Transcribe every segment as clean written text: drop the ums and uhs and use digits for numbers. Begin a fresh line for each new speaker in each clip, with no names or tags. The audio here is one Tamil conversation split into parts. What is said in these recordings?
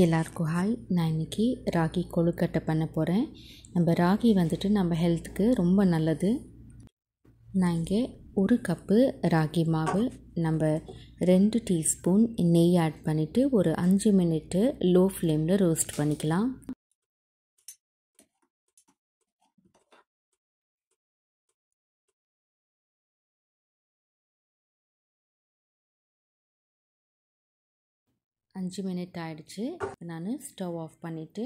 எல்லாருக்கும் ஹாய். நான் இன்றைக்கி ராகி கொழுக்கட்டை பண்ண போகிறேன். நம்ம ராகி வந்துட்டு நம்ம ஹெல்த்துக்கு ரொம்ப நல்லது. நான் இங்கே 1 கப்பு ராகி மாவு, நம்ம 2 டீஸ்பூன் நெய் ஆட் பண்ணிவிட்டு ஒரு 5 மினிட்டு லோ ஃப்ளேமில் ரோஸ்ட் பண்ணிக்கலாம். அஞ்சு மினிட் ஆகிடுச்சு. நான் ஸ்டவ் ஆஃப் பண்ணிவிட்டு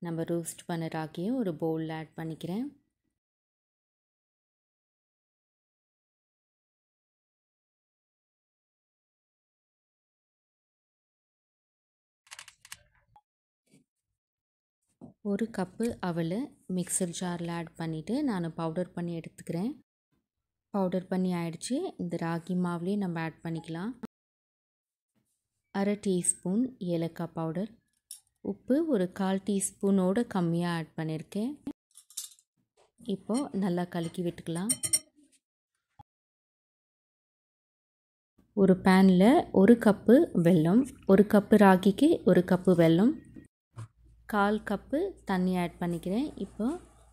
நம்ம ரோஸ்ட் பண்ண ராகியை ஒரு பவுலில் ஆட் பண்ணிக்கிறேன். ஒரு கப்பு அவல் மிக்சர் ஜாரில் ஆட் பண்ணிவிட்டு நான் பவுடர் பண்ணி எடுத்துக்கிறேன். பவுடர் பண்ணி ஆயிடுச்சு. இந்த ராகி மாவுலேயே நம்ம ஆட் பண்ணிக்கலாம். அரை டீஸ்பூன் ஏலக்காய் பவுடர், உப்பு ஒரு 1/4 டீஸ்பூனோடு கம்மியாக ஆட் பண்ணியிருக்கேன். இப்போது நல்லா கலக்கி விட்டுக்கலாம். ஒரு பேனில் 1 கப்பு வெல்லம், 1 கப்பு ராகிக்கு 1 கப்பு வெல்லம், 1/4 கப்பு தண்ணி ஆட் பண்ணிக்கிறேன். இப்போ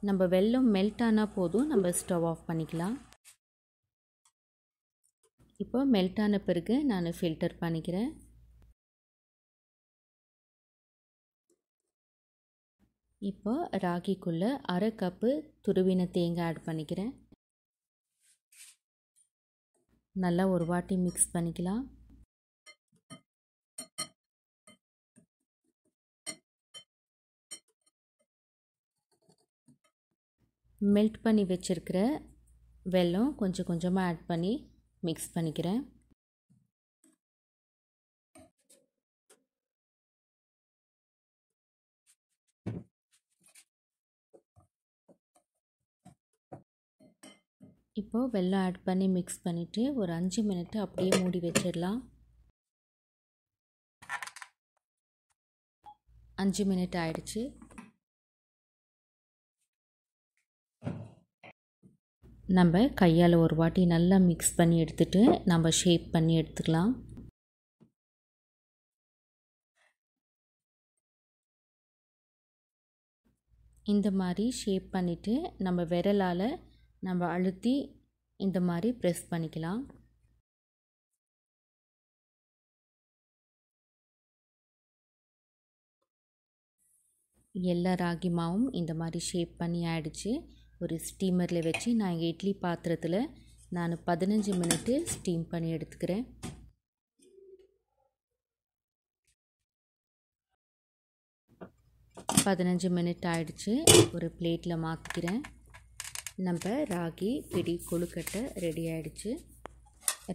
நம்ம வெல்லம் மெல்ட் ஆனால் போதும், நம்ம ஸ்டவ் ஆஃப் பண்ணிக்கலாம். இப்போ மெல்ட் ஆன பிறகு நான் ஃபில்டர் பண்ணிக்கிறேன். இப்போ ராகிக்குள்ளே அரை கப்பு துருவின தேங்காய் ஆட் பண்ணிக்கிறேன். நல்லா ஒரு வாட்டி மிக்ஸ் பண்ணிக்கலாம். மெல்ட் பண்ணி வச்சுருக்கிற வெல்லம் கொஞ்சம் கொஞ்சமாக ஆட் பண்ணி மிக்ஸ் பண்ணிக்கிறேன். இப்போது வெல்லம் ஆட் பண்ணி மிக்ஸ் பண்ணிவிட்டு ஒரு 5 மினிட்டு அப்படியே மூடி வச்சிடலாம். 5 மினிட் ஆயிடுச்சு. நம்ம கையால் ஒரு வாட்டி நல்லா மிக்ஸ் பண்ணி எடுத்துகிட்டு நம்ம ஷேப் பண்ணி எடுத்துக்கலாம். இந்த மாதிரி ஷேப் பண்ணிவிட்டு நம்ம விரலால் நம்ம அழுத்தி இந்த மாதிரி ப்ரெஸ் பண்ணிக்கலாம். எல்லா ராகி மாவும் இந்த மாதிரி ஷேப் பண்ணி ஆயிடுச்சு. ஒரு ஸ்டீமரில் வச்சு நான் இங்கே இட்லி பாத்திரத்தில் நான் 15 மினிட்டு ஸ்டீம் பண்ணி எடுத்துக்கிறேன். பதினஞ்சு மினிட் ஆயிடுச்சு. ஒரு பிளேட்டில் மாற்றிக்கிறேன். நம்ம ராகி பிடி கொழுக்கட்டை ரெடி ஆகிடுச்சு.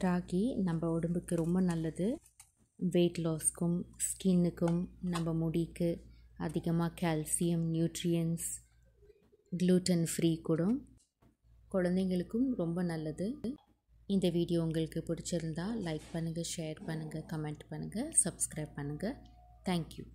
ராகி நம்ம உடம்புக்கு ரொம்ப நல்லது. வெயிட் லாஸ்க்கும் ஸ்கின்னுக்கும் நம்ம முடிக்கு அதிகமாக கால்சியம், நியூட்ரியன்ஸ், க்ளூட்டன் ஃப்ரீ கூட. குழந்தைங்களுக்கும் ரொம்ப நல்லது. இந்த வீடியோ உங்களுக்கு பிடிச்சிருந்தா லைக் பண்ணுங்கள், ஷேர் பண்ணுங்கள், கமெண்ட் பண்ணுங்கள், சப்ஸ்கிரைப் பண்ணுங்கள். தேங்க்யூ.